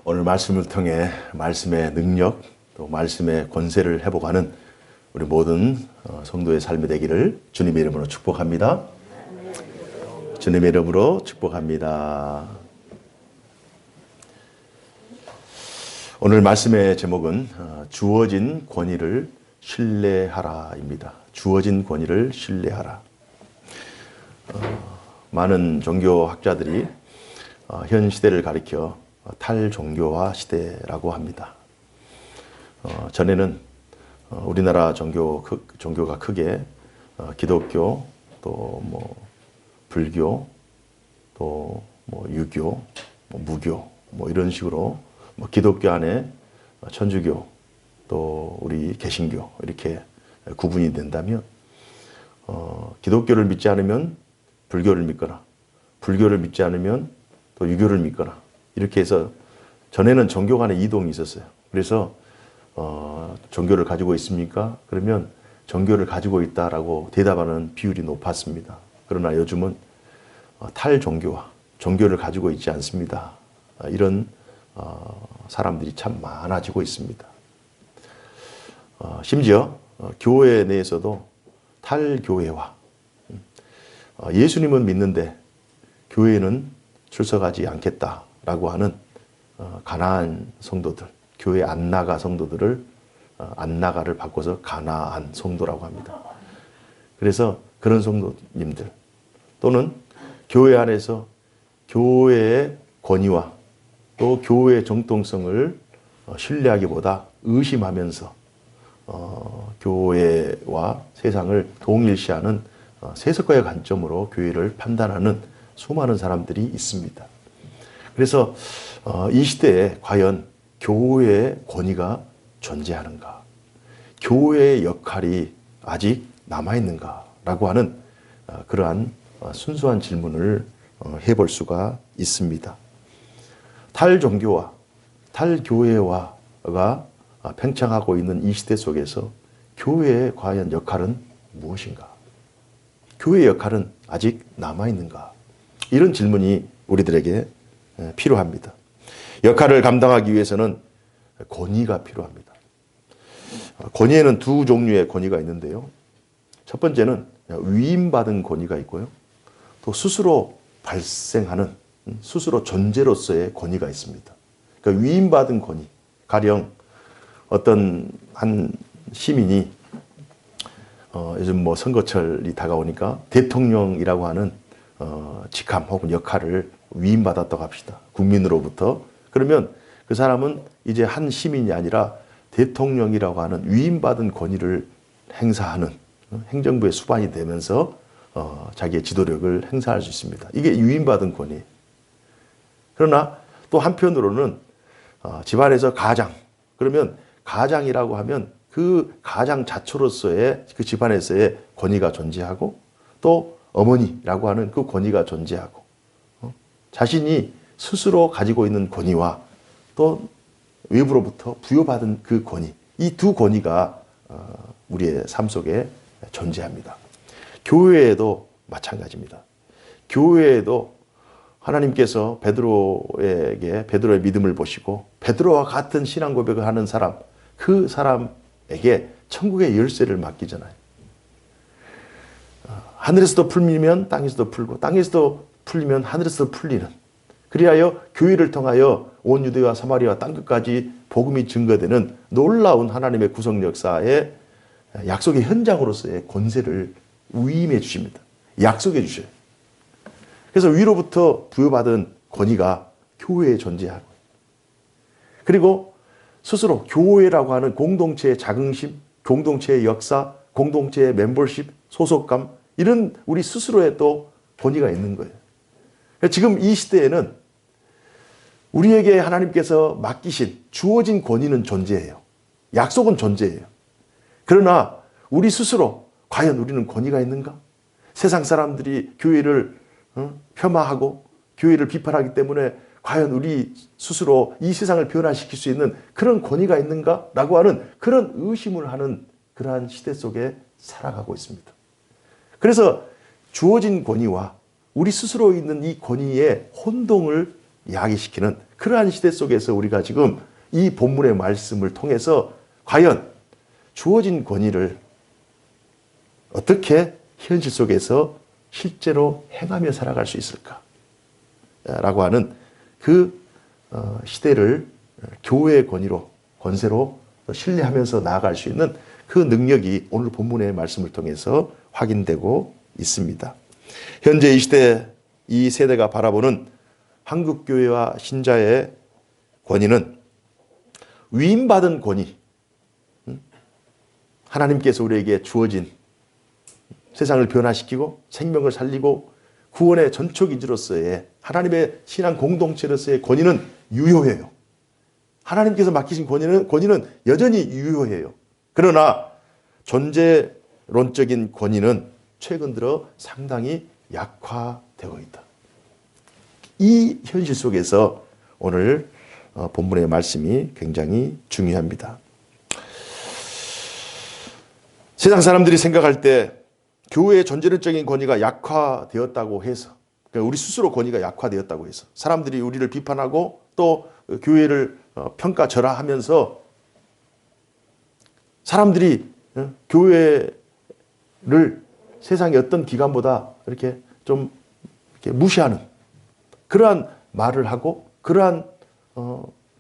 오늘 말씀을 통해 말씀의 능력, 또 말씀의 권세를 회복하는 우리 모든 성도의 삶이 되기를 주님의 이름으로 축복합니다. 주님의 이름으로 축복합니다. 오늘 말씀의 제목은 주어진 권위를 신뢰하라입니다. 주어진 권위를 신뢰하라. 많은 종교학자들이 현 시대를 가리켜 탈종교화 시대라고 합니다. 전에는 우리나라 종교가 크게 기독교, 또 불교, 또 유교, 무교, 이런 식으로 기독교 안에 천주교, 또 우리 개신교 이렇게 구분이 된다면, 기독교를 믿지 않으면 불교를 믿거나, 불교를 믿지 않으면 또 유교를 믿거나, 이렇게 해서 전에는 종교 간의 이동이 있었어요. 그래서 종교를 가지고 있습니까? 그러면 종교를 가지고 있다라고 대답하는 비율이 높았습니다. 그러나 요즘은 탈종교화, 종교를 가지고 있지 않습니다. 이런 사람들이 참 많아지고 있습니다. 심지어 교회 내에서도 탈교회화, 예수님은 믿는데 교회는 출석하지 않겠다라고 하는 가나안 성도들, 교회 안 나가 성도들을 안 나가를 바꿔서 가나안 성도라고 합니다. 그래서 그런 성도님들, 또는 교회 안에서 교회의 권위와 또 교회의 정통성을 신뢰하기보다 의심하면서 교회와 세상을 동일시하는 세속과의 관점으로 교회를 판단하는 수많은 사람들이 있습니다. 그래서 이 시대에 과연 교회의 권위가 존재하는가? 교회의 역할이 아직 남아있는가라고 하는 그러한 순수한 질문을 해볼 수가 있습니다. 탈종교와 탈교회화가 팽창하고 있는 이 시대 속에서 교회의 과연 역할은 무엇인가? 교회의 역할은 아직 남아있는가? 이런 질문이 우리들에게 필요합니다. 역할을 감당하기 위해서는 권위가 필요합니다. 권위에는 두 종류의 권위가 있는데요. 첫 번째는 위임받은 권위가 있고요. 또 스스로 발생하는, 스스로 존재로서의 권위가 있습니다. 그러니까 위임받은 권위, 가령 어떤 한 시민이 요즘 선거철이 다가오니까 대통령이라고 하는 직함 혹은 역할을 위임받았다고 합시다. 국민으로부터. 그러면 그 사람은 이제 한 시민이 아니라 대통령이라고 하는 위임받은 권위를 행사하는 행정부의 수반이 되면서 자기의 지도력을 행사할 수 있습니다. 이게 위임받은 권위. 그러나 또 한편으로는 집안에서 가장, 그러면 가장이라고 하면 그 가장 자초로서의 그 집안에서의 권위가 존재하고, 또 어머니라고 하는 그 권위가 존재하고, 자신이 스스로 가지고 있는 권위와 또 외부로부터 부여받은 그 권위, 이 두 권위가 우리의 삶 속에 존재합니다. 교회에도 마찬가지입니다. 교회에도 하나님께서 베드로의 믿음을 보시고 베드로와 같은 신앙 고백을 하는 사람, 그 사람에게 천국의 열쇠를 맡기잖아요. 하늘에서도 풀리면 땅에서도 풀고, 땅에서도 풀리면 하늘에서도 풀리는, 그리하여 교회를 통하여 온 유대와 사마리아 땅끝까지 복음이 증거되는 놀라운 하나님의 구속 역사의 약속의 현장으로서의 권세를 위임해 주십니다. 약속해 주셔요. 그래서 위로부터 부여받은 권위가 교회에 존재하고, 그리고 스스로 교회라고 하는 공동체의 자긍심, 공동체의 역사, 공동체의 멤버십, 소속감, 이런 우리 스스로의 또 권위가 있는 거예요. 지금 이 시대에는 우리에게 하나님께서 맡기신, 주어진 권위는 존재해요. 약속은 존재해요. 그러나 우리 스스로 과연 우리는 권위가 있는가? 세상 사람들이 교회를 폄하하고 교회를 비판하기 때문에 과연 우리 스스로 이 세상을 변화시킬 수 있는 그런 권위가 있는가라고 하는 그런 의심을 하는 그러한 시대 속에 살아가고 있습니다. 그래서 주어진 권위와 우리 스스로 있는 이 권위의 혼동을 야기시키는 그러한 시대 속에서 우리가 지금 이 본문의 말씀을 통해서 과연 주어진 권위를 어떻게 현실 속에서 실제로 행하며 살아갈 수 있을까? 라고 하는 그 시대를 교회의 권세로 신뢰하면서 나아갈 수 있는 그 능력이 오늘 본문의 말씀을 통해서 확인되고 있습니다. 현재 이 시대, 이 세대가 바라보는 한국교회와 신자의 권위는 위임받은 권위, 하나님께서 우리에게 주어진 세상을 변화시키고 생명을 살리고 구원의 전초기지로서의 하나님의 신앙 공동체로서의 권위는 유효해요. 하나님께서 맡기신 권위는 여전히 유효해요. 그러나 존재론적인 권위는 최근 들어 상당히 약화되고 있다. 이 현실 속에서 오늘 본문의 말씀이 굉장히 중요합니다. 세상 사람들이 생각할 때 교회의 존재론적인 권위가 약화되었다고 해서, 그러니까 우리 스스로 권위가 약화되었다고 해서 사람들이 우리를 비판하고 또 교회를 평가절하하면서 사람들이 교회를 세상의 어떤 기관보다 이렇게 좀 이렇게 무시하는 그러한 말을 하고 그러한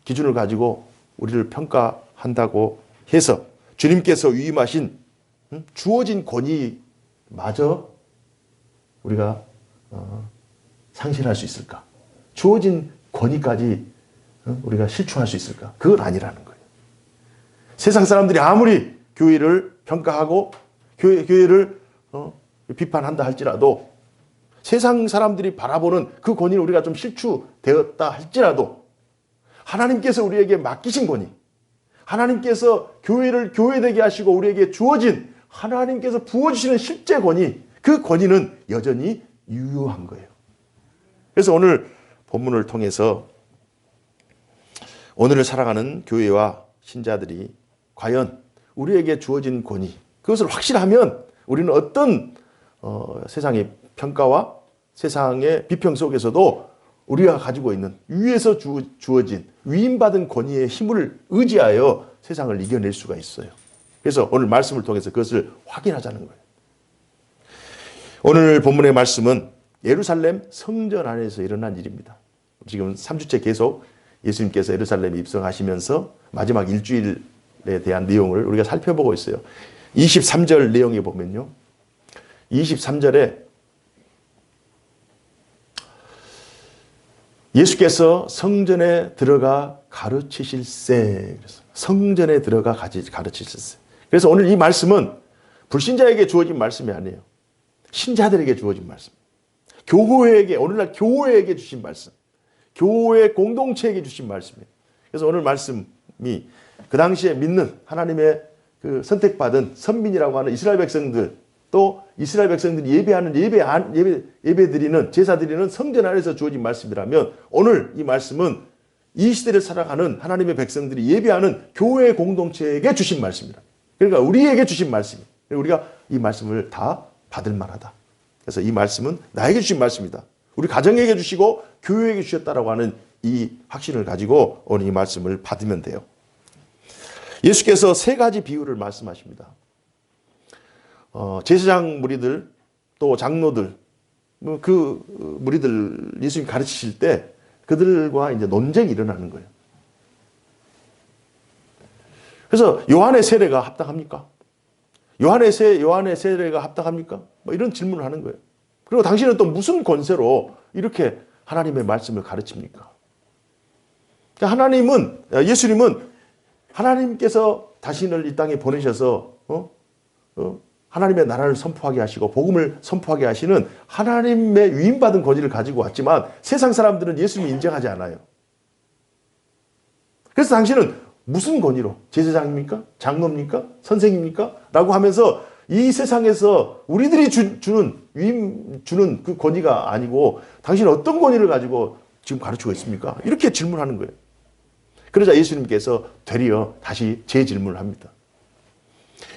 기준을 가지고 우리를 평가한다고 해서 주님께서 위임하신 주어진 권위마저 우리가 상실할 수 있을까? 주어진 권위까지 우리가 실추할 수 있을까? 그건 아니라는 거예요. 세상 사람들이 아무리 교회를 평가하고 교회를 비판한다 할지라도 세상 사람들이 바라보는 그 권위는 우리가 좀 실추되었다 할지라도 하나님께서 우리에게 맡기신 권위, 하나님께서 교회를 교회되게 하시고 우리에게 주어진 하나님께서 부어주시는 실제 권위, 그 권위는 여전히 유효한 거예요. 그래서 오늘 본문을 통해서 오늘을 살아가는 교회와 신자들이 과연 우리에게 주어진 권위, 그것을 확실하면 우리는 어떤 세상의 평가와 세상의 비평 속에서도 우리가 가지고 있는 위에서 주어진 위임받은 권위의 힘을 의지하여 세상을 이겨낼 수가 있어요. 그래서 오늘 말씀을 통해서 그것을 확인하자는 거예요. 오늘 본문의 말씀은 예루살렘 성전 안에서 일어난 일입니다. 지금 3주째 계속 예수님께서 예루살렘에 입성하시면서 마지막 일주일에 대한 내용을 우리가 살펴보고 있어요. 23절 내용에 보면요. 23절에 예수께서 성전에 들어가 가르치실세. 성전에 들어가 가르치실세. 그래서 오늘 이 말씀은 불신자에게 주어진 말씀이 아니에요. 신자들에게 주어진 말씀. 교회에게, 오늘날 교회에게 주신 말씀. 교회 공동체에게 주신 말씀이에요. 그래서 오늘 말씀이 그 당시에 믿는 하나님의 그 선택받은 선민이라고 하는 이스라엘 백성들, 또 이스라엘 백성들이 예배하는 예배 드리는 제사 드리는 성전 안에서 주어진 말씀이라면 오늘 이 말씀은 이 시대를 살아가는 하나님의 백성들이 예배하는 교회 공동체에게 주신 말씀입니다. 그러니까 우리에게 주신 말씀이에요. 우리가 이 말씀을 다 받을 만하다. 그래서 이 말씀은 나에게 주신 말씀이다. 우리 가정에게 주시고 교회에게 주셨다라고 하는 이 확신을 가지고 오늘 이 말씀을 받으면 돼요. 예수께서 세 가지 비유를 말씀하십니다. 제사장 무리들 또 장로들 그 무리들 예수님 가르치실 때 그들과 이제 논쟁이 일어나는 거예요. 그래서 요한의 세례가 합당합니까? 요한의 세례가 합당합니까? 뭐 이런 질문을 하는 거예요. 그리고 당신은 또 무슨 권세로 이렇게 하나님의 말씀을 가르칩니까? 예수님은 하나님께서 자신을 이 땅에 보내셔서 하나님의 나라를 선포하게 하시고 복음을 선포하게 하시는 하나님의 위임받은 권위를 가지고 왔지만 세상 사람들은 예수님을 인정하지 않아요. 그래서 당신은 무슨 권위로? 제사장입니까? 장로입니까? 선생입니까? 라고 하면서 이 세상에서 우리들이 주는 그 권위가 아니고 당신은 어떤 권위를 가지고 지금 가르치고 있습니까? 이렇게 질문하는 거예요. 그러자 예수님께서 되려 다시 재질문을 합니다.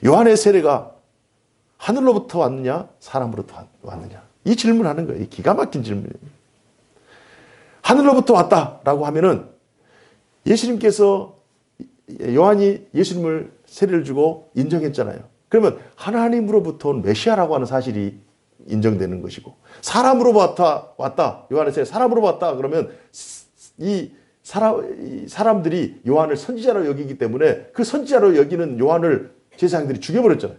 요한의 세례가 하늘로부터 왔느냐 사람으로부터 왔느냐 이 질문을 하는 거예요. 기가 막힌 질문이에요. 하늘로부터 왔다라고 하면은 예수님께서 요한이 예수님을 세례를 주고 인정했잖아요. 그러면 하나님으로부터 온 메시아라고 하는 사실이 인정되는 것이고, 사람으로 왔다. 요한의 세례 사람으로 왔다. 그러면 이 사람들이 요한을 선지자로 여기기 때문에 그 선지자로 여기는 요한을 제사장들이 죽여버렸잖아요.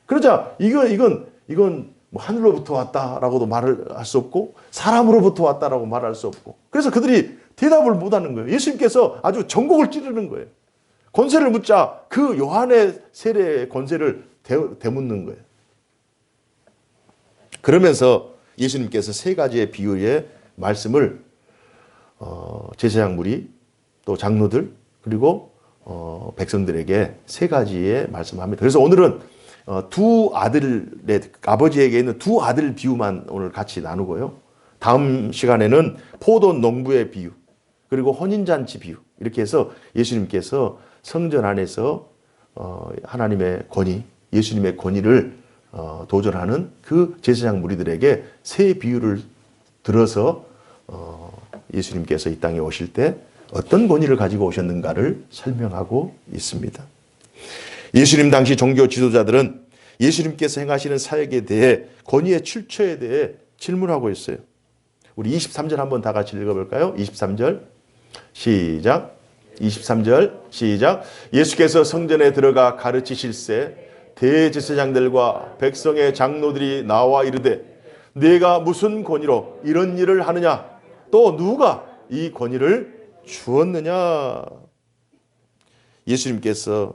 그러자 이건 뭐 하늘로부터 왔다라고도 말을 할 수 없고 사람으로부터 왔다라고 말할 수 없고, 그래서 그들이 대답을 못하는 거예요. 예수님께서 아주 전곡을 찌르는 거예요. 권세를 묻자 그 요한의 세례의 권세를 되묻는 거예요. 그러면서 예수님께서 세 가지의 비유의 말씀을 제사장 무리 또 장로들 그리고 백성들에게 세 가지의 말씀합니다. 그래서 오늘은 두 아들의 아버지에게 있는 두 아들 비유만 오늘 같이 나누고요. 다음 시간에는 포도 농부의 비유 그리고 혼인잔치 비유, 이렇게 해서 예수님께서 성전 안에서 하나님의 권위, 예수님의 권위를 도전하는 그 제사장 무리들에게 세 비유를 들어서 예수님께서 이 땅에 오실 때 어떤 권위를 가지고 오셨는가를 설명하고 있습니다. 예수님 당시 종교 지도자들은 예수님께서 행하시는 사역에 대해 권위의 출처에 대해 질문하고 있어요. 우리 23절 한번 다 같이 읽어볼까요? 23절 시작. 23절 시작. 예수께서 성전에 들어가 가르치실세 대제사장들과 백성의 장로들이 나와 이르되 네가 무슨 권위로 이런 일을 하느냐? 또 누가 이 권위를 주었느냐? 예수님께서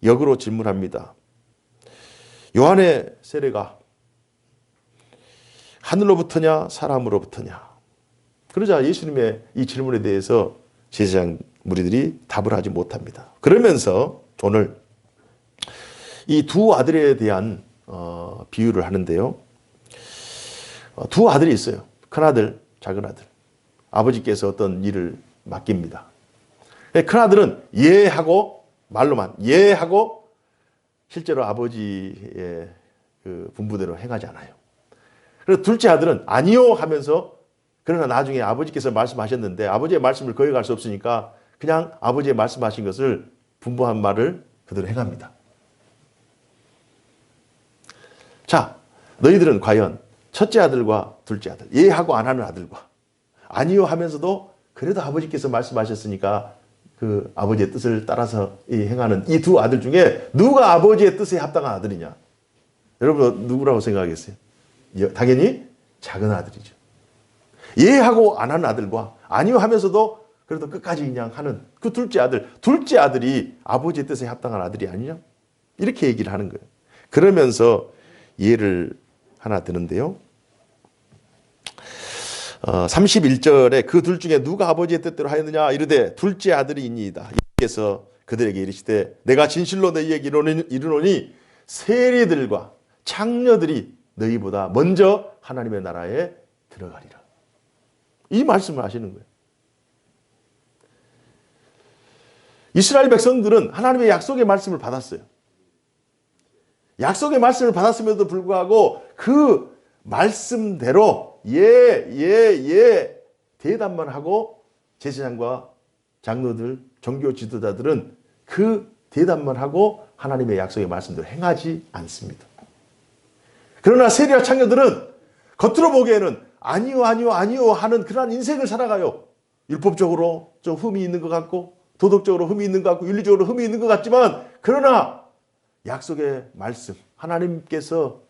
역으로 질문합니다. 요한의 세례가 하늘로부터냐 사람으로부터냐? 그러자 예수님의 이 질문에 대해서 제사장 무리들이 답을 하지 못합니다. 그러면서 오늘 이 두 아들에 대한 비유를 하는데요. 두 아들이 있어요. 큰아들, 작은아들. 아버지께서 어떤 일을 맡깁니다. 큰아들은 예하고 말로만 예하고 실제로 아버지의 그 분부대로 행하지 않아요. 그래서 둘째 아들은 아니요 하면서, 그러나 나중에 아버지께서 말씀하셨는데 아버지의 말씀을 거역할 수 없으니까 그냥 아버지의 말씀하신 것을 분부한 말을 그대로 행합니다. 자, 너희들은 과연 첫째 아들과 둘째 아들, 예하고 안 하는 아들과 아니요 하면서도 그래도 아버지께서 말씀하셨으니까 그 아버지의 뜻을 따라서 행하는 이 두 아들 중에 누가 아버지의 뜻에 합당한 아들이냐? 여러분 누구라고 생각하겠어요? 당연히 작은 아들이죠. 예하고 안 하는 아들과 아니요 하면서도 그래도 끝까지 그냥 하는 그 둘째 아들이 아버지의 뜻에 합당한 아들이 아니냐? 이렇게 얘기를 하는 거예요. 그러면서 예를 하나 드는데요. 31절에 그 둘 중에 누가 아버지의 뜻대로 하였느냐 이르되 둘째 아들이니이다. 예수께서 그들에게 이르시되 내가 진실로 너희에게 이르노니 세리들과 창녀들이 너희보다 먼저 하나님의 나라에 들어가리라. 이 말씀을 하시는 거예요. 이스라엘 백성들은 하나님의 약속의 말씀을 받았어요. 약속의 말씀을 받았음에도 불구하고 그 말씀대로 대답만 하고 제사장과 장로들, 종교 지도자들은 그 대답만 하고 하나님의 약속의 말씀대로 행하지 않습니다. 그러나 세리와 창녀들은 겉으로 보기에는 아니요 하는 그러한 인생을 살아가요. 율법적으로 좀 흠이 있는 것 같고 도덕적으로 흠이 있는 것 같고 윤리적으로 흠이 있는 것 같지만, 그러나 약속의 말씀, 하나님께서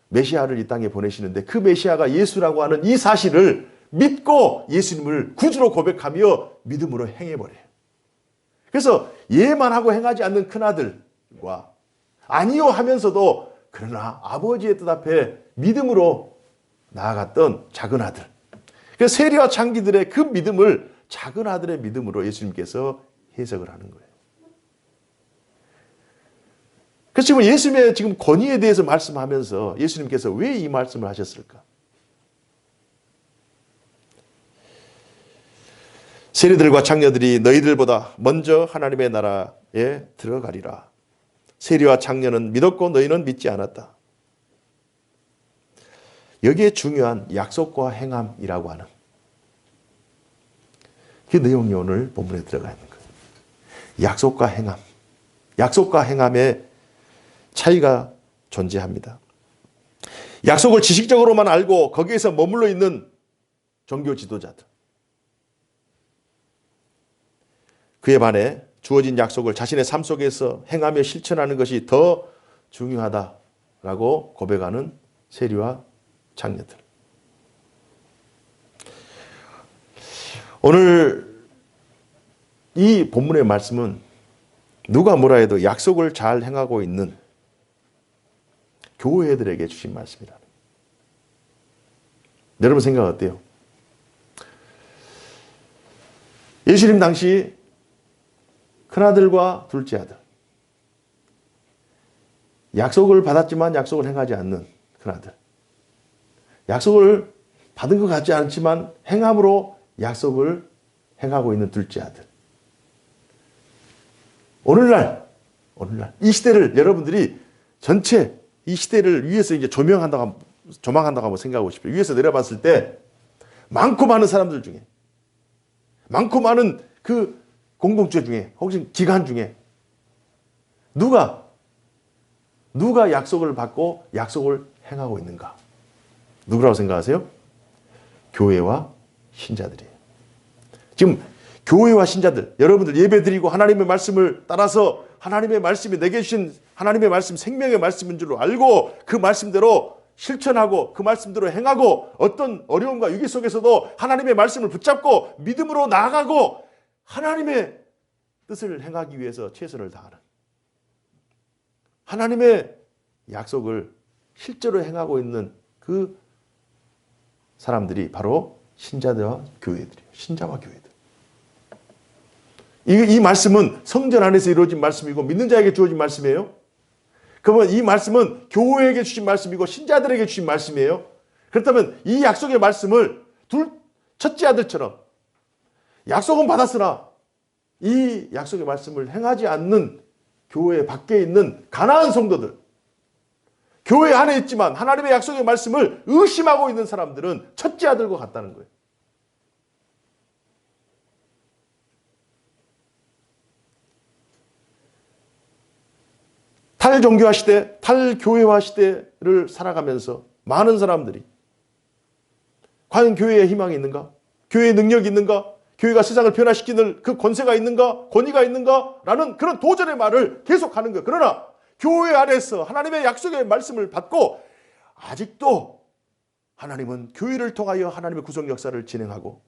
메시아를 이 땅에 보내시는데 그 메시아가 예수라고 하는 이 사실을 믿고 예수님을 구주로 고백하며 믿음으로 행해버려요. 그래서 예만 하고 행하지 않는 큰아들과 아니요 하면서도 그러나 아버지의 뜻 앞에 믿음으로 나아갔던 작은 아들. 그래서 세리와 창기들의 그 믿음을 작은 아들의 믿음으로 예수님께서 해석을 하는 거예요. 그래서 지금 예수님의 지금 권위에 대해서 말씀하면서 예수님께서 왜 이 말씀을 하셨을까? 세리들과 창녀들이 너희들보다 먼저 하나님의 나라에 들어가리라. 세리와 창녀는 믿었고 너희는 믿지 않았다. 여기에 중요한 약속과 행함이라고 하는 그 내용이 오늘 본문에 들어가 있는 거예요. 약속과 행함. 약속과 행함의 차이가 존재합니다. 약속을 지식적으로만 알고 거기에서 머물러 있는 종교 지도자들. 그에 반해 주어진 약속을 자신의 삶 속에서 행하며 실천하는 것이 더 중요하다라고 고백하는 세리와 장녀들. 오늘 이 본문의 말씀은 누가 뭐라 해도 약속을 잘 행하고 있는 교회들에게 주신 말씀이다. 여러분 생각 어때요? 예수님 당시 큰아들과 둘째 아들, 약속을 받았지만 약속을 행하지 않는 큰아들, 약속을 받은 것 같지 않지만 행함으로 약속을 행하고 있는 둘째 아들. 오늘날 이 시대를 여러분들이 전체 이 시대를 위에서 이제 조망한다고 한번 생각하고 싶어요. 위에서 내려봤을 때 많고 많은 사람들 중에, 많고 많은 그 공동체 중에, 혹시 기관 중에 누가 약속을 받고 약속을 행하고 있는가? 누구라고 생각하세요? 교회와 신자들이에요. 지금 교회와 신자들, 여러분들 예배드리고 하나님의 말씀을 따라서 하나님의 말씀이 내게 주신 하나님의 말씀, 생명의 말씀인 줄로 알고 그 말씀대로 실천하고 그 말씀대로 행하고 어떤 어려움과 위기 속에서도 하나님의 말씀을 붙잡고 믿음으로 나아가고 하나님의 뜻을 행하기 위해서 최선을 다하는, 하나님의 약속을 실제로 행하고 있는 그 사람들이 바로 신자와 교회들이에요. 신자와 교회들. 이 말씀은 성전 안에서 이루어진 말씀이고 믿는 자에게 주어진 말씀이에요. 그러면 이 말씀은 교회에게 주신 말씀이고 신자들에게 주신 말씀이에요. 그렇다면 이 약속의 말씀을 첫째 아들처럼 약속은 받았으나 이 약속의 말씀을 행하지 않는 교회 밖에 있는 가난한 성도들, 교회 안에 있지만 하나님의 약속의 말씀을 의심하고 있는 사람들은 첫째 아들과 같다는 거예요. 탈종교화 시대, 탈교회화 시대를 살아가면서 많은 사람들이 과연 교회에 희망이 있는가? 교회에 능력이 있는가? 교회가 세상을 변화시키는 그 권세가 있는가? 권위가 있는가? 라는 그런 도전의 말을 계속하는 거예요. 그러나 교회 안에서 하나님의 약속의 말씀을 받고 아직도 하나님은 교회를 통하여 하나님의 구속 역사를 진행하고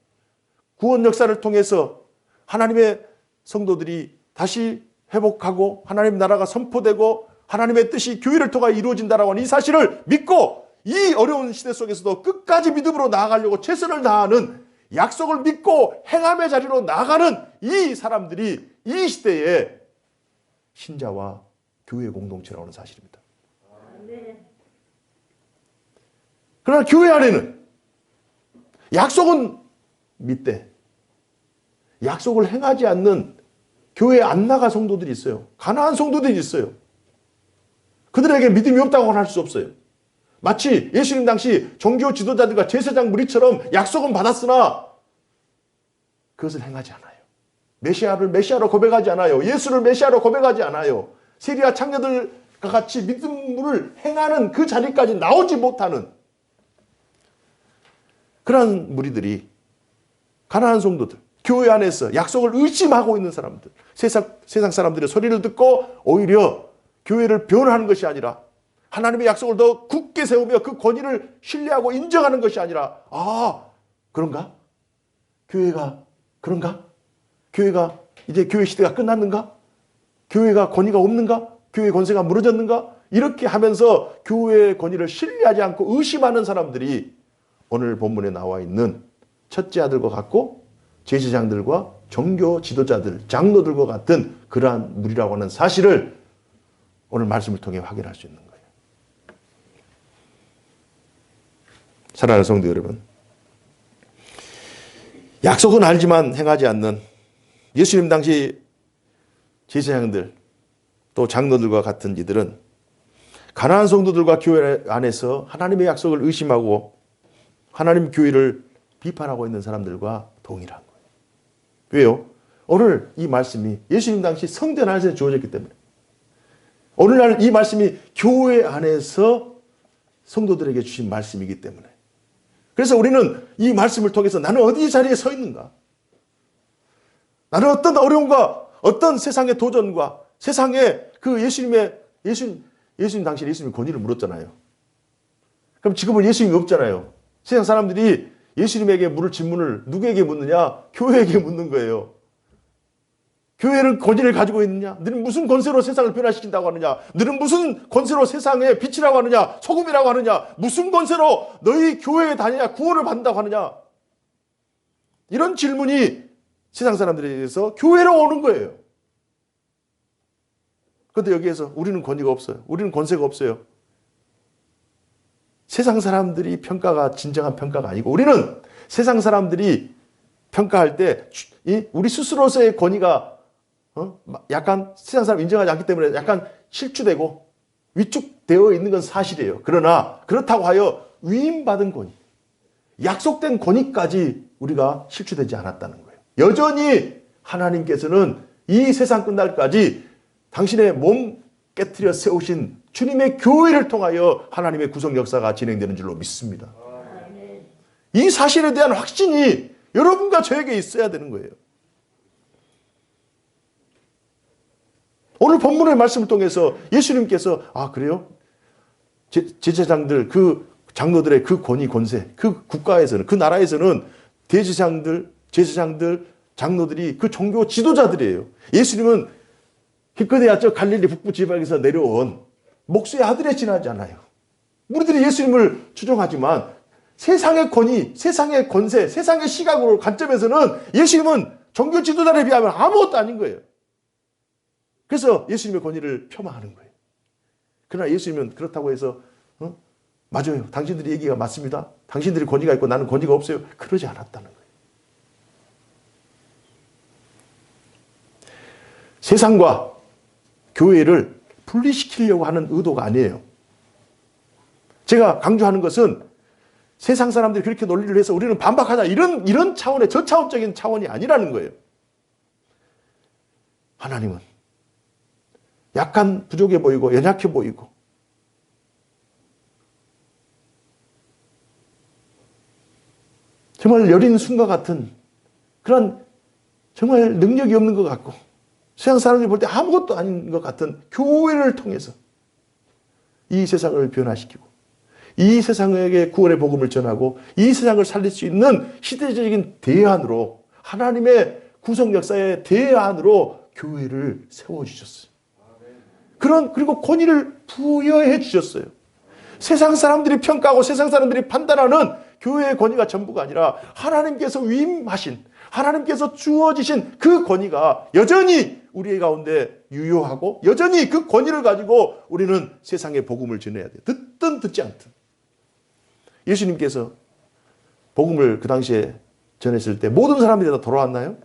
구원 역사를 통해서 하나님의 성도들이 다시 회복하고 하나님 나라가 선포되고 하나님의 뜻이 교회를 통하여 이루어진다라고 하는 이 사실을 믿고 이 어려운 시대 속에서도 끝까지 믿음으로 나아가려고 최선을 다하는, 약속을 믿고 행함의 자리로 나아가는 이 사람들이 이 시대의 신자와 교회 공동체라고 하는 사실입니다. 그러나 교회 안에는 약속은 믿되 약속을 행하지 않는 교회에 안 나가 성도들이 있어요. 가난한 성도들이 있어요. 그들에게 믿음이 없다고 할 수 없어요. 마치 예수님 당시 종교 지도자들과 제사장 무리처럼 약속은 받았으나 그것을 행하지 않아요. 메시아를 메시아로 고백하지 않아요. 예수를 메시아로 고백하지 않아요. 세리와 창녀들과 같이 믿음을 행하는 그 자리까지 나오지 못하는 그러한 무리들이, 가난한 성도들, 교회 안에서 약속을 의심하고 있는 사람들, 세상 사람들의 소리를 듣고 오히려 교회를 변호하는 것이 아니라 하나님의 약속을 더 굳게 세우며 그 권위를 신뢰하고 인정하는 것이 아니라, 아, 그런가? 교회가 그런가? 교회가 이제 교회 시대가 끝났는가? 교회가 권위가 없는가? 교회 권세가 무너졌는가? 이렇게 하면서 교회의 권위를 신뢰하지 않고 의심하는 사람들이 오늘 본문에 나와 있는 첫째 아들과 같고 제사장들과 종교 지도자들, 장로들과 같은 그러한 무리라고 하는 사실을 오늘 말씀을 통해 확인할 수 있는 거예요. 사랑하는 성도 여러분, 약속은 알지만 행하지 않는 예수님 당시 제사장들 또 장로들과 같은 이들은 가난한 성도들과 교회 안에서 하나님의 약속을 의심하고 하나님 교회를 비판하고 있는 사람들과 동일한 거예요. 왜요? 오늘 이 말씀이 예수님 당시 성전 안에서 주어졌기 때문에, 오늘날 이 말씀이 교회 안에서 성도들에게 주신 말씀이기 때문에, 그래서 우리는 이 말씀을 통해서 나는 어디 자리에 서 있는가? 나는 어떤 어려움과 어떤 세상의 도전과 세상의 그 예수님 당시 예수님이 권위를 물었잖아요. 그럼 지금은 예수님이 없잖아요. 세상 사람들이 예수님에게 물을 질문을 누구에게 묻느냐? 교회에게 묻는 거예요. 교회는 권위를 가지고 있느냐? 너는 무슨 권세로 세상을 변화시킨다고 하느냐? 너는 무슨 권세로 세상의 빛이라고 하느냐? 소금이라고 하느냐? 무슨 권세로 너희 교회에 다니냐? 구원을 받는다고 하느냐? 이런 질문이 세상 사람들에게서 교회로 오는 거예요. 그런데 여기에서 우리는 권위가 없어요. 우리는 권세가 없어요. 세상 사람들이 평가가 진정한 평가가 아니고, 우리는 세상 사람들이 평가할 때 우리 스스로서의 권위가 약간 세상 사람 인정하지 않기 때문에 약간 실추되고 위축되어 있는 건 사실이에요. 그러나 그렇다고 하여 위임받은 권위, 약속된 권위까지 우리가 실추되지 않았다는 거예요. 여전히 하나님께서는 이 세상 끝날까지 당신의 몸 깨트려 세우신 주님의 교회를 통하여 하나님의 구속 역사가 진행되는 줄로 믿습니다. 이 사실에 대한 확신이 여러분과 저에게 있어야 되는 거예요. 오늘 본문의 말씀을 통해서 예수님께서 그래요? 제사장들, 그 장로들의 그 권위, 권세, 그 국가에서는, 그 나라에서는 대제사장들, 제사장들, 장로들이 그 종교 지도자들이에요. 예수님은 기껏해야 저 갈릴리 북부 지방에서 내려온 목수의 아들에 지나지 않아요. 우리들이 예수님을 추종하지만 세상의 권위, 세상의 권세, 세상의 시각으로 관점에서는 예수님은 종교 지도자에 비하면 아무것도 아닌 거예요. 그래서 예수님의 권위를 폄하하는 거예요. 그러나 예수님은 그렇다고 해서 맞아요, 당신들이 얘기가 맞습니다, 당신들이 권위가 있고 나는 권위가 없어요, 그러지 않았다는 거예요. 세상과 교회를 분리시키려고 하는 의도가 아니에요. 제가 강조하는 것은 세상 사람들이 그렇게 논리를 해서 우리는 반박하자, 이런 차원의 저차원적인 차원이 아니라는 거예요. 하나님은 약간 부족해 보이고 연약해 보이고 정말 여린 순과 같은 그런 정말 능력이 없는 것 같고 세상 사람들이 볼 때 아무것도 아닌 것 같은 교회를 통해서 이 세상을 변화시키고 이 세상에게 구원의 복음을 전하고 이 세상을 살릴 수 있는 시대적인 대안으로, 하나님의 구속 역사의 대안으로 교회를 세워주셨어요. 그리고 권위를 부여해 주셨어요. 세상 사람들이 평가하고 세상 사람들이 판단하는 교회의 권위가 전부가 아니라 하나님께서 위임하신, 하나님께서 주어지신 그 권위가 여전히 우리 가운데 유효하고 여전히 그 권위를 가지고 우리는 세상에 복음을 전해야 돼요. 듣든 듣지 않든. 예수님께서 복음을 그 당시에 전했을 때 모든 사람들이 다 돌아왔나요?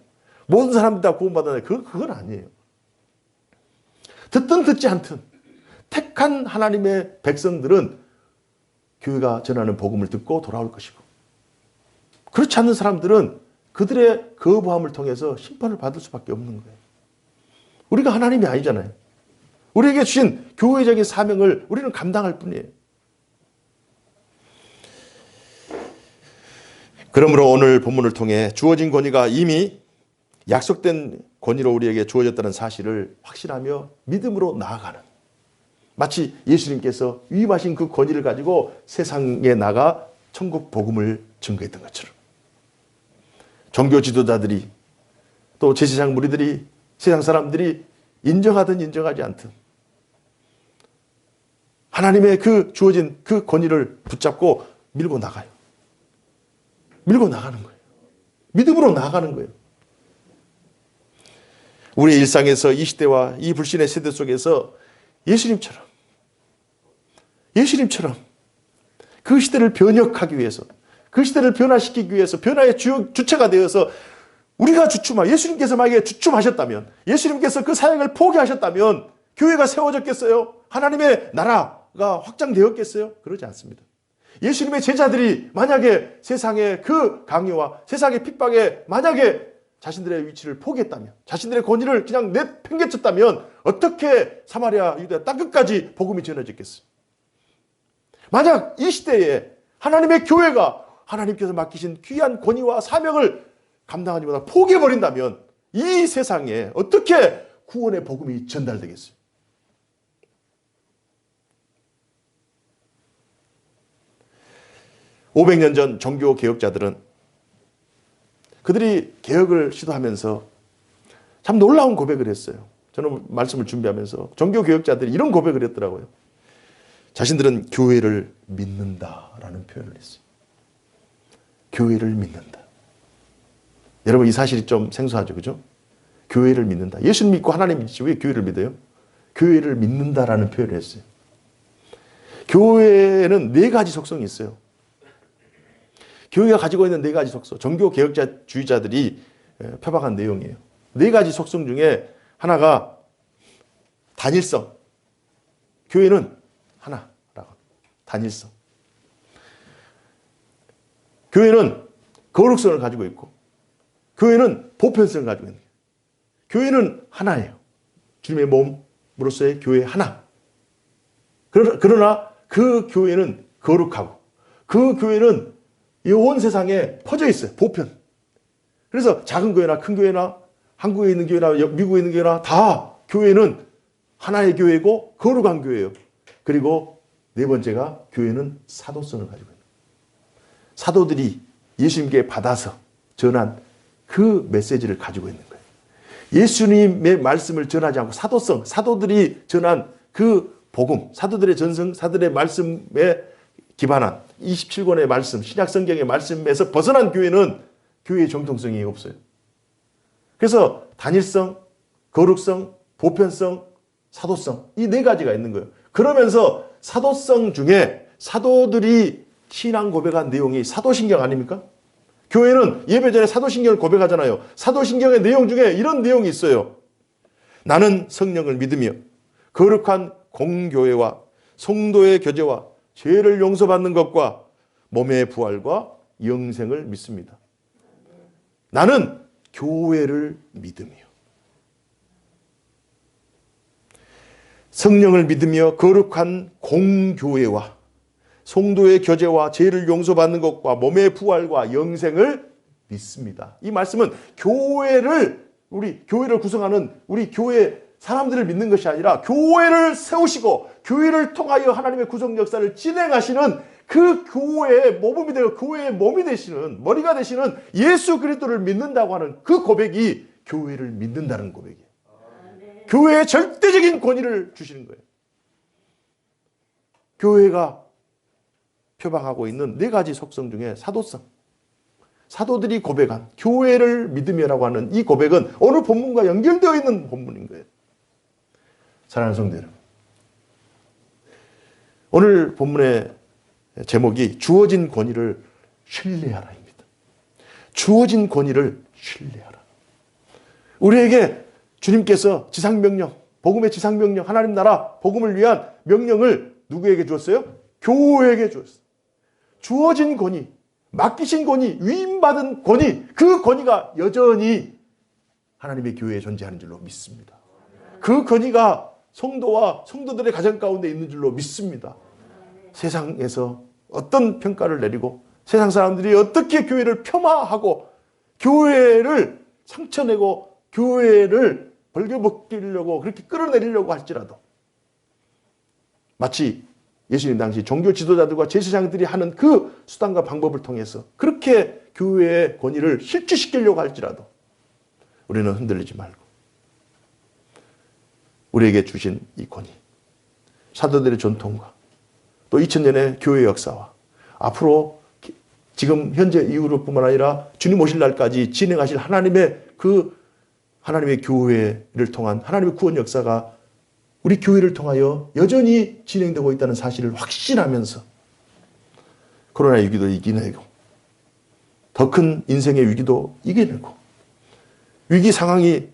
모든 사람들이 다 구원받았나요? 그건 아니에요. 듣든 듣지 않든 택한 하나님의 백성들은 교회가 전하는 복음을 듣고 돌아올 것이고, 그렇지 않는 사람들은 그들의 거부함을 통해서 심판을 받을 수밖에 없는 거예요. 우리가 하나님이 아니잖아요. 우리에게 주신 교회적인 사명을 우리는 감당할 뿐이에요. 그러므로 오늘 본문을 통해 주어진 권위가 이미 약속된 권위로 우리에게 주어졌다는 사실을 확신하며 믿음으로 나아가는, 마치 예수님께서 위임하신 그 권위를 가지고 세상에 나가 천국 복음을 증거했던 것처럼, 종교 지도자들이 또 제사장 무리들이 세상 사람들이 인정하든 인정하지 않든 하나님의 그 주어진 그 권위를 붙잡고 밀고 나가요. 밀고 나가는 거예요. 믿음으로 나아가는 거예요. 우리의 일상에서 이 시대와 이 불신의 세대 속에서 예수님처럼 그 시대를 변혁하기 위해서, 그 시대를 변화시키기 위해서 변화의 주체가 되어서 우리가 주춤하, 예수님께서 만약에 주춤하셨다면, 예수님께서 그 사역을 포기하셨다면 교회가 세워졌겠어요? 하나님의 나라가 확장되었겠어요? 그러지 않습니다. 예수님의 제자들이 만약에 세상의 그 강요와 세상의 핍박에 만약에 자신들의 위치를 포기했다면, 자신들의 권위를 그냥 내팽개쳤다면 어떻게 사마리아 유대 땅끝까지 복음이 전해졌겠어요? 만약 이 시대에 하나님의 교회가 하나님께서 맡기신 귀한 권위와 사명을 감당하지 못하고 포기해버린다면 이 세상에 어떻게 구원의 복음이 전달되겠어요? (500년) 전 종교 개혁자들은 그들이 개혁을 시도하면서 참 놀라운 고백을 했어요. 저는 말씀을 준비하면서 종교 개혁자들이 이런 고백을 했더라고요. 자신들은 교회를 믿는다라는 표현을 했어요. 교회를 믿는다. 여러분, 이 사실이 좀 생소하죠, 그죠? 교회를 믿는다. 예수를 믿고 하나님 믿지 왜 교회를 믿어요? 교회를 믿는다라는 표현을 했어요. 교회는 4가지 속성이 있어요. 교회가 가지고 있는 4가지 속성, 종교 개혁주의자들이 표방한 내용이에요. 4가지 속성 중에 하나가 단일성. 교회는 하나라고. 단일성. 교회는 거룩성을 가지고 있고, 교회는 보편성을 가지고 있는 거예요. 교회는 하나예요. 주님의 몸으로서의 교회 하나. 그러나 그 교회는 거룩하고, 그 교회는 이 온 세상에 퍼져 있어요. 보편. 그래서 작은 교회나 큰 교회나 한국에 있는 교회나 미국에 있는 교회나 다 교회는 하나의 교회고 거룩한 교회예요. 그리고 4번째가 교회는 사도성을 가지고 있는 거예요. 사도들이 예수님께 받아서 전한 그 메시지를 가지고 있는 거예요. 예수님의 말씀을 전하지 않고 사도성, 사도들이 전한 그 복음, 사도들의 전성, 사도들의 말씀에 기반한 27권의 말씀, 신약 성경의 말씀에서 벗어난 교회는 교회의 정통성이 없어요. 그래서 단일성, 거룩성, 보편성, 사도성, 이 4가지가 있는 거예요. 그러면서 사도성 중에 사도들이 신앙 고백한 내용이 사도신경 아닙니까? 교회는 예배 전에 사도신경을 고백하잖아요. 사도신경의 내용 중에 이런 내용이 있어요. 나는 성령을 믿으며 거룩한 공교회와 성도의 교제와 죄를 용서받는 것과 몸의 부활과 영생을 믿습니다. 나는 교회를 믿으며 성령을 믿으며 거룩한 공교회와 성도의 교제와 죄를 용서받는 것과 몸의 부활과 영생을 믿습니다. 이 말씀은 우리 교회를 구성하는 우리 교회 사람들을 믿는 것이 아니라 교회를 세우시고 교회를 통하여 하나님의 구속 역사를 진행하시는 그 교회의 모범이 되고 교회의 몸이 되시는, 머리가 되시는 예수 그리스도를 믿는다고 하는 그 고백이 교회를 믿는다는 고백이에요. 교회에 절대적인 권위를 주시는 거예요. 교회가 표방하고 있는 4가지 속성 중에 사도성, 사도들이 고백한 교회를 믿으며라고 하는 이 고백은 오늘 본문과 연결되어 있는 본문인 거예요. 사랑하는 성도 여러분, 오늘 본문의 제목이 주어진 권위를 신뢰하라입니다. 주어진 권위를 신뢰하라. 우리에게 주님께서 지상명령, 복음의 지상명령, 하나님 나라 복음을 위한 명령을 누구에게 주었어요? 교회에게 주었어요. 주어진 권위, 맡기신 권위, 위임받은 권위, 그 권위가 여전히 하나님의 교회에 존재하는 줄로 믿습니다. 그 권위가 성도와 성도들의 가정 가운데 있는 줄로 믿습니다. 세상에서 어떤 평가를 내리고 세상 사람들이 어떻게 교회를 폄하하고 교회를 상처내고 교회를 벌겨벗기려고 그렇게 끌어내리려고 할지라도 마치 예수님 당시 종교 지도자들과 제사장들이 하는 그 수단과 방법을 통해서 그렇게 교회의 권위를 실추시키려고 할지라도 우리는 흔들리지 말고 우리에게 주신 이 권위, 사도들의 전통과 또 2000년의 교회 역사와 앞으로 지금 현재 이후로 뿐만 아니라 주님 오실 날까지 진행하실 하나님의 교회를 통한 하나님의 구원 역사가 우리 교회를 통하여 여전히 진행되고 있다는 사실을 확신하면서 코로나 위기도 이겨내고 더 큰 인생의 위기도 이겨내고 위기 상황이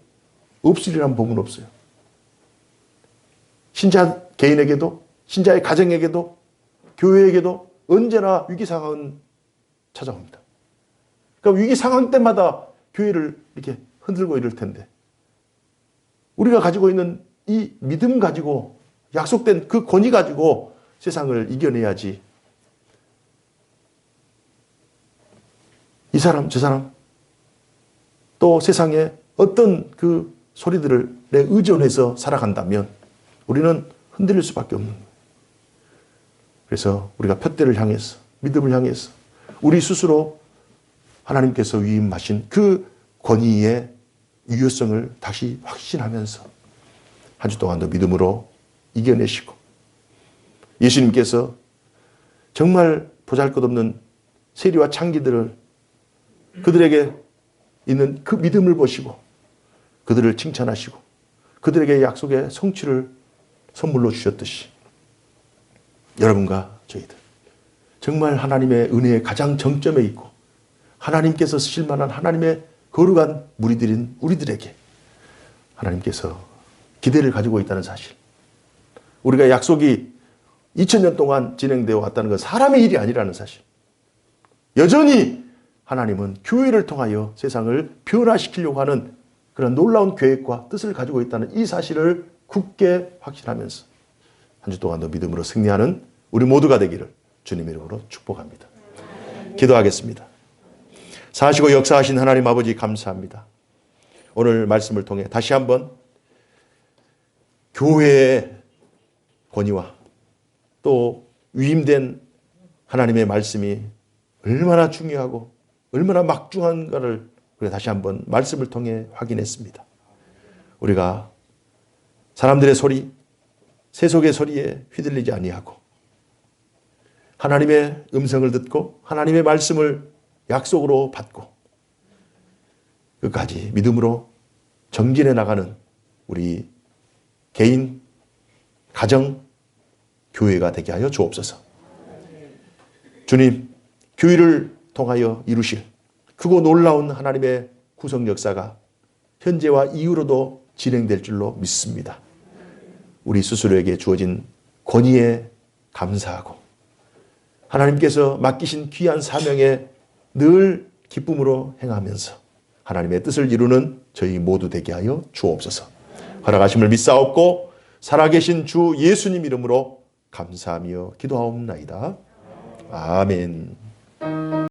없으리란 복은 없어요. 신자 개인에게도 신자의 가정에게도 교회에게도 언제나 위기 상황은 찾아옵니다. 그러니까 위기 상황 때마다 교회를 이렇게 흔들고 이럴 텐데 우리가 가지고 있는 이 믿음 가지고 약속된 그 권위 가지고 세상을 이겨내야지. 이 사람 저 사람 또 세상에 어떤 그 소리들을 내 의존해서 살아간다면 우리는 흔들릴 수밖에 없는 거예요. 그래서 우리가 푯대를 향해서 믿음을 향해서 우리 스스로 하나님께서 위임하신 그 권위의 유효성을 다시 확신하면서 한 주 동안도 믿음으로 이겨내시고 예수님께서 정말 보잘것없는 세리와 창기들을 그들에게 있는 그 믿음을 보시고 그들을 칭찬하시고 그들에게 약속의 성취를 선물로 주셨듯이 여러분과 저희들 정말 하나님의 은혜의 가장 정점에 있고 하나님께서 쓰실 만한 하나님의 거룩한 무리들인 우리들에게 하나님께서 기대를 가지고 있다는 사실, 우리가 약속이 2000년 동안 진행되어 왔다는 건 사람의 일이 아니라는 사실, 여전히 하나님은 교회를 통하여 세상을 변화시키려고 하는 그런 놀라운 계획과 뜻을 가지고 있다는 이 사실을 굳게 확신하면서 한 주 동안도 믿음으로 승리하는 우리 모두가 되기를 주님의 이름으로 축복합니다. 기도하겠습니다. 사시고 역사하신 하나님 아버지 감사합니다. 오늘 말씀을 통해 다시 한번 교회의 권위와 또 위임된 하나님의 말씀이 얼마나 중요하고 얼마나 막중한가를 다시 한번 말씀을 통해 확인했습니다. 우리가 사람들의 소리, 세속의 소리에 휘둘리지 아니하고 하나님의 음성을 듣고 하나님의 말씀을 약속으로 받고 끝까지 믿음으로 정진해 나가는 우리 개인, 가정, 교회가 되게 하여 주옵소서. 주님, 교회를 통하여 이루실 크고 놀라운 하나님의 구속 역사가 현재와 이후로도 진행될 줄로 믿습니다. 우리 스스로에게 주어진 권위에 감사하고 하나님께서 맡기신 귀한 사명에 늘 기쁨으로 행하면서 하나님의 뜻을 이루는 저희 모두 되게 하여 주옵소서. 허락하심을 믿사옵고 살아계신 주 예수님 이름으로 감사하며 기도하옵나이다. 아멘.